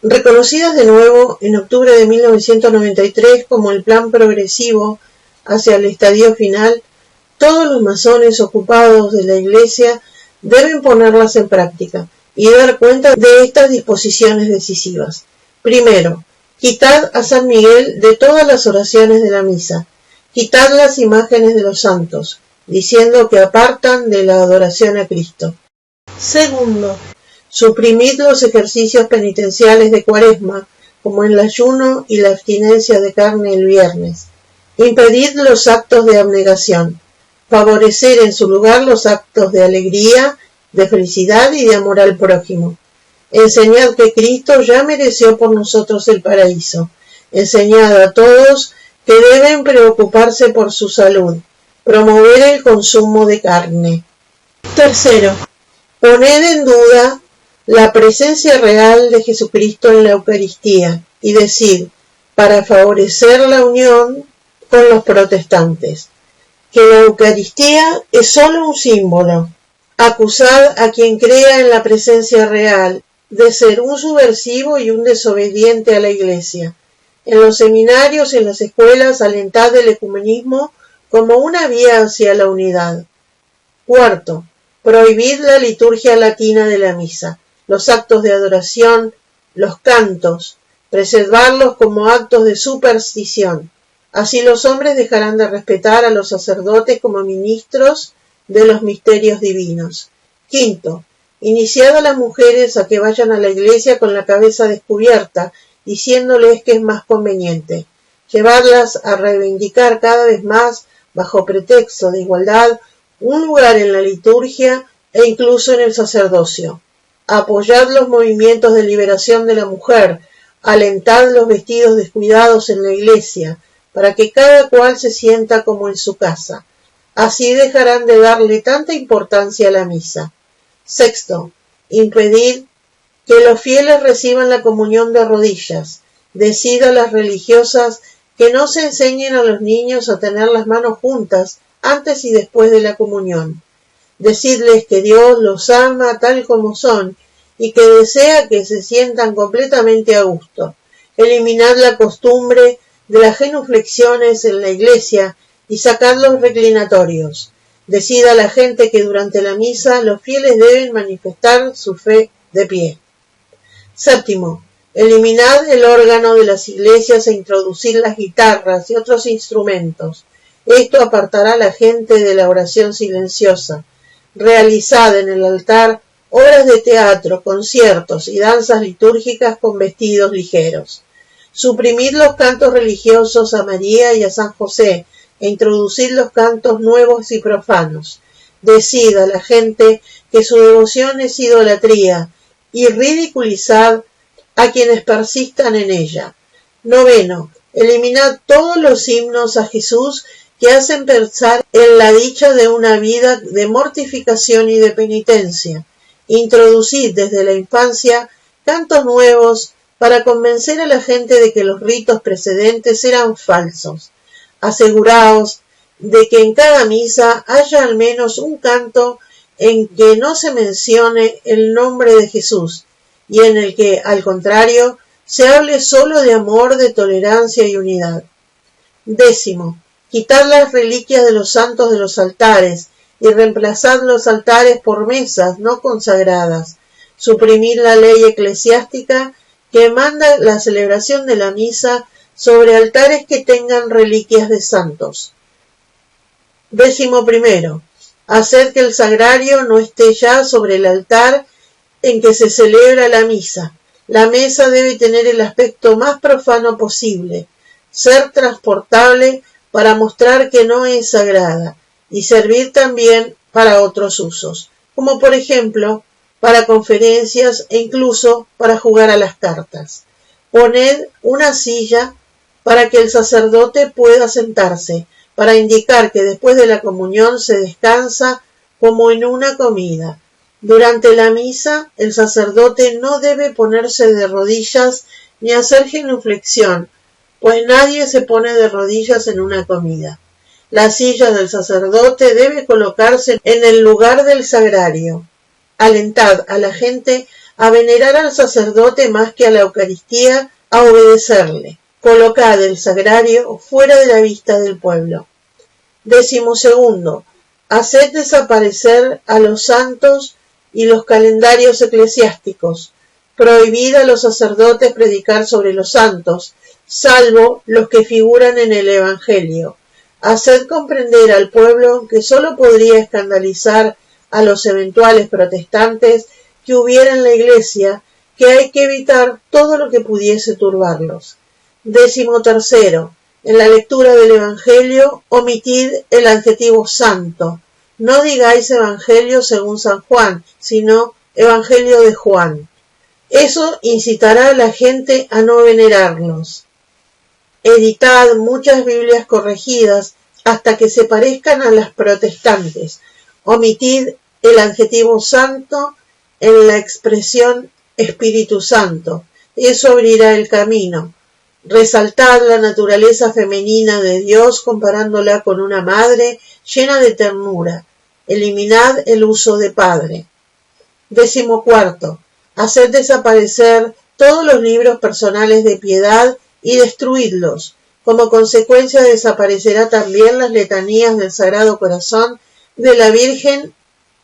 Reconocidas de nuevo en octubre de 1993 como el plan progresivo hacia el estadio final, todos los masones ocupados de la Iglesia deben ponerlas en práctica y dar cuenta de estas disposiciones decisivas. Primero, quitad a San Miguel de todas las oraciones de la misa, quitad las imágenes de los santos, diciendo que apartan de la adoración a Cristo. Segundo, suprimid los ejercicios penitenciales de Cuaresma, como el ayuno y la abstinencia de carne el viernes. Impedid los actos de abnegación. Favorecer en su lugar los actos de alegría, de felicidad y de amor al prójimo. Enseñad que Cristo ya mereció por nosotros el paraíso. Enseñad a todos que deben preocuparse por su salud. Promover el consumo de carne. Tercero, poned en duda la presencia real de Jesucristo en la Eucaristía y decid, para favorecer la unión con los protestantes, que la Eucaristía es sólo un símbolo. Acusad a quien crea en la presencia real de ser un subversivo y un desobediente a la Iglesia. En los seminarios y en las escuelas alentad el ecumenismo como una vía hacia la unidad. Cuarto, prohibid la liturgia latina de la misa, los actos de adoración, los cantos, preservarlos como actos de superstición. Así los hombres dejarán de respetar a los sacerdotes como ministros de los misterios divinos. Quinto, iniciad a las mujeres a que vayan a la iglesia con la cabeza descubierta, diciéndoles que es más conveniente. Llevadlas a reivindicar cada vez más, bajo pretexto de igualdad, un lugar en la liturgia e incluso en el sacerdocio. Apoyad los movimientos de liberación de la mujer, alentad los vestidos descuidados en la iglesia, para que cada cual se sienta como en su casa. Así dejarán de darle tanta importancia a la misa. Sexto, impedid que los fieles reciban la comunión de rodillas. Decid a las religiosas que no se enseñen a los niños a tener las manos juntas antes y después de la comunión. Decidles que Dios los ama tal como son y que desea que se sientan completamente a gusto. Eliminad la costumbre de las genuflexiones en la iglesia y sacad los reclinatorios. Decid a la gente que durante la misa los fieles deben manifestar su fe de pie. Séptimo, eliminad el órgano de las iglesias e introducid las guitarras y otros instrumentos. Esto apartará a la gente de la oración silenciosa. Realizad en el altar obras de teatro, conciertos y danzas litúrgicas con vestidos ligeros. Suprimid los cantos religiosos a María y a San José e introducid los cantos nuevos y profanos. Decid a la gente que su devoción es idolatría y ridiculizad a quienes persistan en ella. Noveno, eliminad todos los himnos a Jesús que hacen pensar en la dicha de una vida de mortificación y de penitencia. Introducid desde la infancia cantos nuevos para convencer a la gente de que los ritos precedentes eran falsos. Aseguraos de que en cada misa haya al menos un canto en que no se mencione el nombre de Jesús y en el que, al contrario, se hable solo de amor, de tolerancia y unidad. Décimo, quitad las reliquias de los santos de los altares y reemplazad los altares por mesas no consagradas. Suprimid la ley eclesiástica que manda la celebración de la misa sobre altares que tengan reliquias de santos. 11. Hacer que el sagrario no esté ya sobre el altar en que se celebra la misa. La mesa debe tener el aspecto más profano posible, ser transportable para mostrar que no es sagrada y servir también para otros usos, como por ejemplo para conferencias e incluso para jugar a las cartas. Poned una silla para que el sacerdote pueda sentarse, para indicar que después de la comunión se descansa como en una comida. Durante la misa, el sacerdote no debe ponerse de rodillas ni hacer genuflexión, pues nadie se pone de rodillas en una comida. La silla del sacerdote debe colocarse en el lugar del sagrario. Alentad a la gente a venerar al sacerdote más que a la Eucaristía, a obedecerle. Colocad el sagrario fuera de la vista del pueblo. 12. Haced desaparecer a los santos y los calendarios eclesiásticos. Prohibid a los sacerdotes predicar sobre los santos, salvo los que figuran en el Evangelio. Haced comprender al pueblo que sólo podría escandalizar a los eventuales protestantes que hubiera en la Iglesia, que hay que evitar todo lo que pudiese turbarlos. 13. En la lectura del Evangelio, omitid el adjetivo santo. No digáis Evangelio según San Juan, sino Evangelio de Juan. Eso incitará a la gente a no venerarlos. Editad muchas Biblias corregidas hasta que se parezcan a las protestantes. Omitid el adjetivo santo en la expresión Espíritu Santo. Eso abrirá el camino. Resaltad la naturaleza femenina de Dios comparándola con una madre llena de ternura. Eliminad el uso de padre. 14. Haced desaparecer todos los libros personales de piedad y destruidlos. Como consecuencia desaparecerá también las letanías del Sagrado Corazón, de la Virgen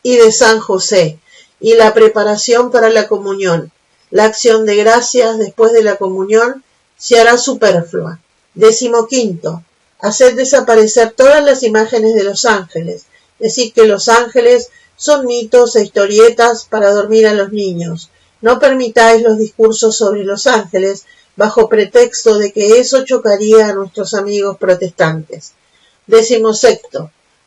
y de San José, y la preparación para la comunión. La acción de gracias después de la comunión se hará superflua. 15. Haced desaparecer todas las imágenes de los ángeles. Decid que los ángeles son mitos e historietas para dormir a los niños. No permitáis los discursos sobre los ángeles bajo pretexto de que eso chocaría a nuestros amigos protestantes. 16.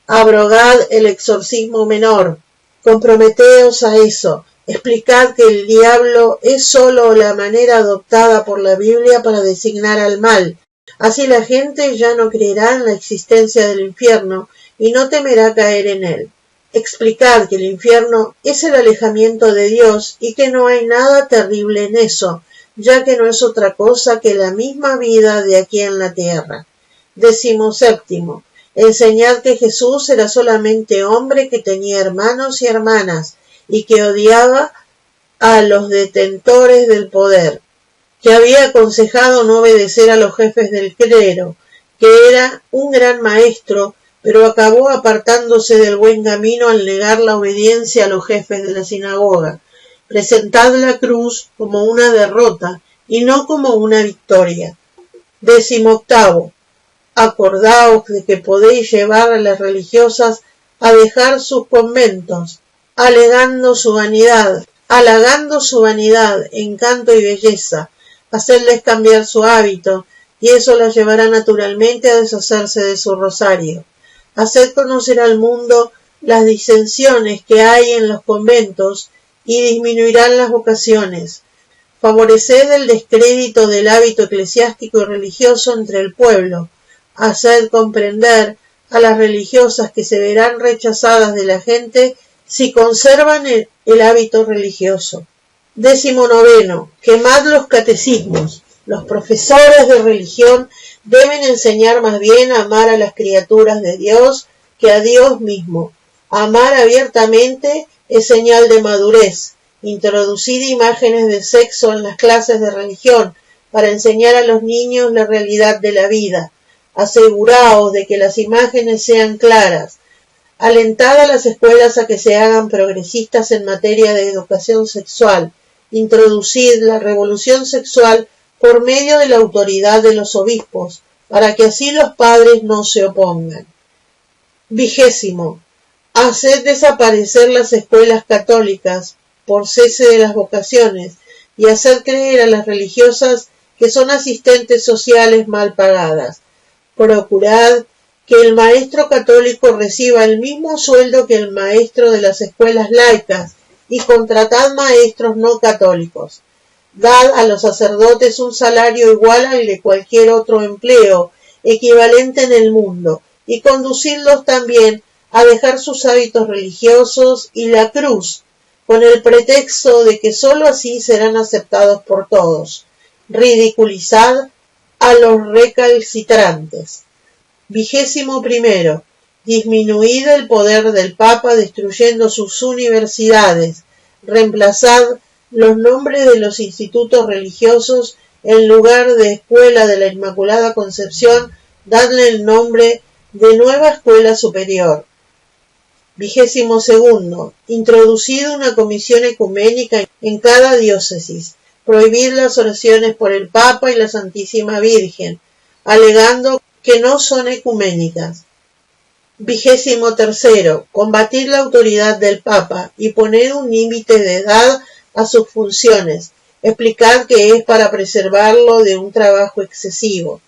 Abrogad el exorcismo menor. Comprometeos a eso. Explicad que el diablo es sólo la manera adoptada por la Biblia para designar al mal. Así la gente ya no creerá en la existencia del infierno y no temerá caer en él. Explicad que el infierno es el alejamiento de Dios y que no hay nada terrible en eso, ya que no es otra cosa que la misma vida de aquí en la tierra. 17. Enseñad que Jesús era solamente hombre que tenía hermanos y hermanas y que odiaba a los detentores del poder, que había aconsejado no obedecer a los jefes del clero, que era un gran maestro, pero acabó apartándose del buen camino al negar la obediencia a los jefes de la sinagoga. Presentad la cruz como una derrota y no como una victoria. 18. Acordaos de que podéis llevar a las religiosas a dejar sus conventos, halagando su vanidad, encanto y belleza, hacerles cambiar su hábito, y eso las llevará naturalmente a deshacerse de su rosario. Haced conocer al mundo las disensiones que hay en los conventos y disminuirán las vocaciones. Favoreced el descrédito del hábito eclesiástico y religioso entre el pueblo. Haced comprender a las religiosas que se verán rechazadas de la gente si conservan el hábito religioso. 19. Quemad los catecismos. Los profesores de religión deben enseñar más bien a amar a las criaturas de Dios que a Dios mismo. Amar abiertamente es señal de madurez. Introducid imágenes de sexo en las clases de religión para enseñar a los niños la realidad de la vida. Aseguraos de que las imágenes sean claras. Alentad a las escuelas a que se hagan progresistas en materia de educación sexual. Introducid la revolución sexual por medio de la autoridad de los obispos, para que así los padres no se opongan. 20. Haced desaparecer las escuelas católicas por cese de las vocaciones y haced creer a las religiosas que son asistentes sociales mal pagadas. Procurad que el maestro católico reciba el mismo sueldo que el maestro de las escuelas laicas y contratad maestros no católicos. Dad a los sacerdotes un salario igual al de cualquier otro empleo equivalente en el mundo y conducidlos también a dejar sus hábitos religiosos y la cruz, con el pretexto de que sólo así serán aceptados por todos. Ridiculizad a los recalcitrantes. 21. Disminuid el poder del Papa destruyendo sus universidades. Reemplazad los nombres de los institutos religiosos en lugar de Escuela de la Inmaculada Concepción, dadle el nombre de Nueva Escuela Superior. 22. Introducir una comisión ecuménica en cada diócesis. Prohibir las oraciones por el Papa y la Santísima Virgen, alegando que no son ecuménicas. 23. Combatir la autoridad del Papa y poner un límite de edad a sus funciones. Explicar que es para preservarlo de un trabajo excesivo.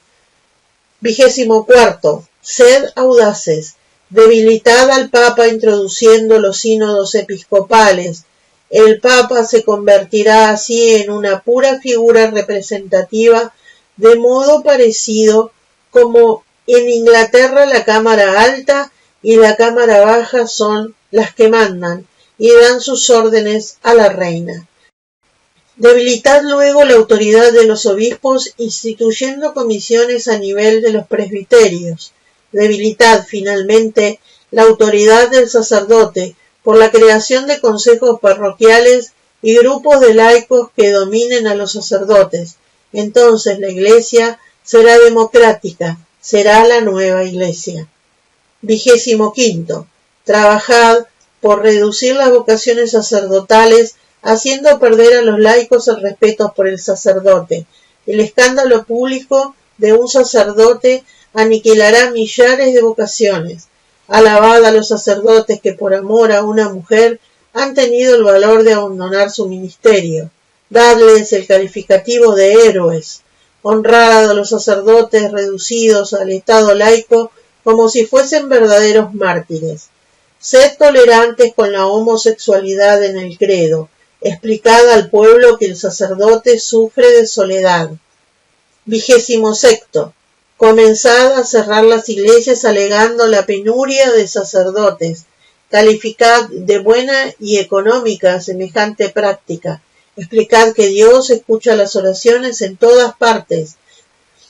24. Sed audaces. Debilitad al Papa introduciendo los sínodos episcopales. El Papa se convertirá así en una pura figura representativa, de modo parecido como en Inglaterra la Cámara Alta y la Cámara Baja son las que mandan y dan sus órdenes a la reina. Debilitad luego la autoridad de los obispos instituyendo comisiones a nivel de los presbiterios. Debilitad finalmente la autoridad del sacerdote por la creación de consejos parroquiales y grupos de laicos que dominen a los sacerdotes. Entonces la Iglesia será democrática, será la nueva Iglesia. 25. Trabajad por reducir las vocaciones sacerdotales, haciendo perder a los laicos el respeto por el sacerdote. El escándalo público de un sacerdote aniquilará millares de vocaciones. Alabad a los sacerdotes que por amor a una mujer han tenido el valor de abandonar su ministerio. Dadles el calificativo de héroes. Honrad a los sacerdotes reducidos al estado laico como si fuesen verdaderos mártires. Sed tolerantes con la homosexualidad en el credo. Explicad al pueblo que el sacerdote sufre de soledad. 26. Comenzad a cerrar las iglesias alegando la penuria de sacerdotes. Calificad de buena y económica semejante práctica. Explicad que Dios escucha las oraciones en todas partes.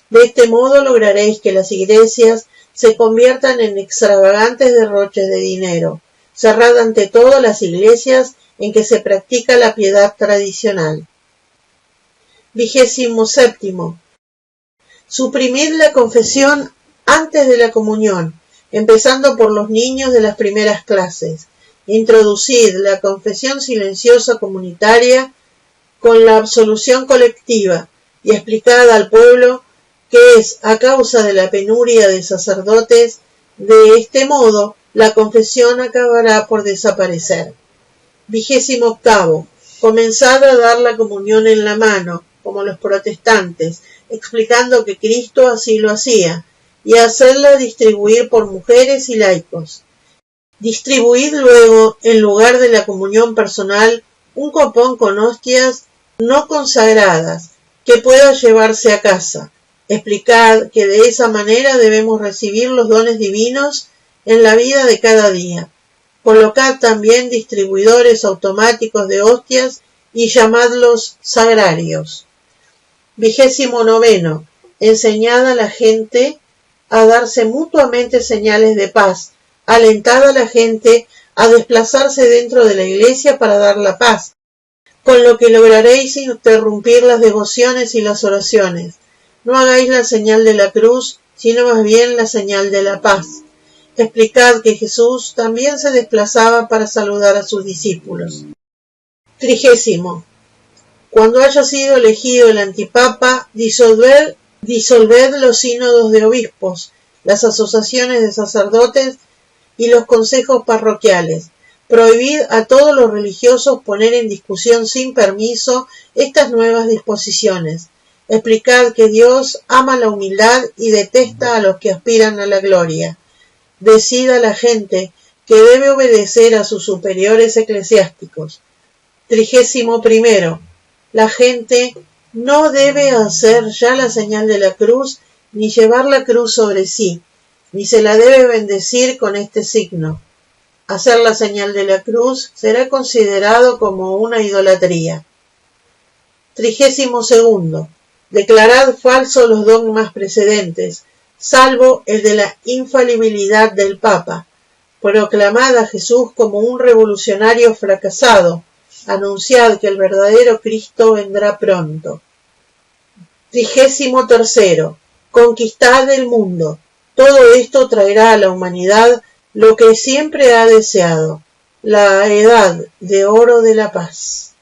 De este modo lograréis que las iglesias se conviertan en extravagantes derroches de dinero. Cerrad ante todo las iglesias en que se practica la piedad tradicional. 27. Suprimid la confesión antes de la comunión, empezando por los niños de las primeras clases. Introducid la confesión silenciosa comunitaria con la absolución colectiva y explicad al pueblo que es a causa de la penuria de sacerdotes. De este modo, la confesión acabará por desaparecer. 28. Comenzad a dar la comunión en la mano, como los protestantes, explicando que Cristo así lo hacía, y hacerla distribuir por mujeres y laicos. Distribuid luego, en lugar de la comunión personal, un copón con hostias no consagradas, que pueda llevarse a casa. Explicad que de esa manera debemos recibir los dones divinos en la vida de cada día. Colocad también distribuidores automáticos de hostias y llamadlos sagrarios. 29. Enseñad a la gente a darse mutuamente señales de paz. Alentad a la gente a desplazarse dentro de la iglesia para dar la paz, con lo que lograréis interrumpir las devociones y las oraciones. No hagáis la señal de la cruz, sino más bien la señal de la paz. Explicad que Jesús también se desplazaba para saludar a sus discípulos. 30. Cuando haya sido elegido el antipapa, disolved los sínodos de obispos, las asociaciones de sacerdotes y los consejos parroquiales. Prohibid a todos los religiosos poner en discusión sin permiso estas nuevas disposiciones. Explicad que Dios ama la humildad y detesta a los que aspiran a la gloria. Decid a la gente que debe obedecer a sus superiores eclesiásticos. 31. La gente no debe hacer ya la señal de la cruz, ni llevar la cruz sobre sí, ni se la debe bendecir con este signo. Hacer la señal de la cruz será considerado como una idolatría. 32. Declarad falsos los dogmas precedentes, salvo el de la infalibilidad del Papa. Proclamad a Jesús como un revolucionario fracasado, anunciad que el verdadero Cristo vendrá pronto. 33. Conquistad el mundo. Todo esto traerá a la humanidad lo que siempre ha deseado, la edad de oro de la paz.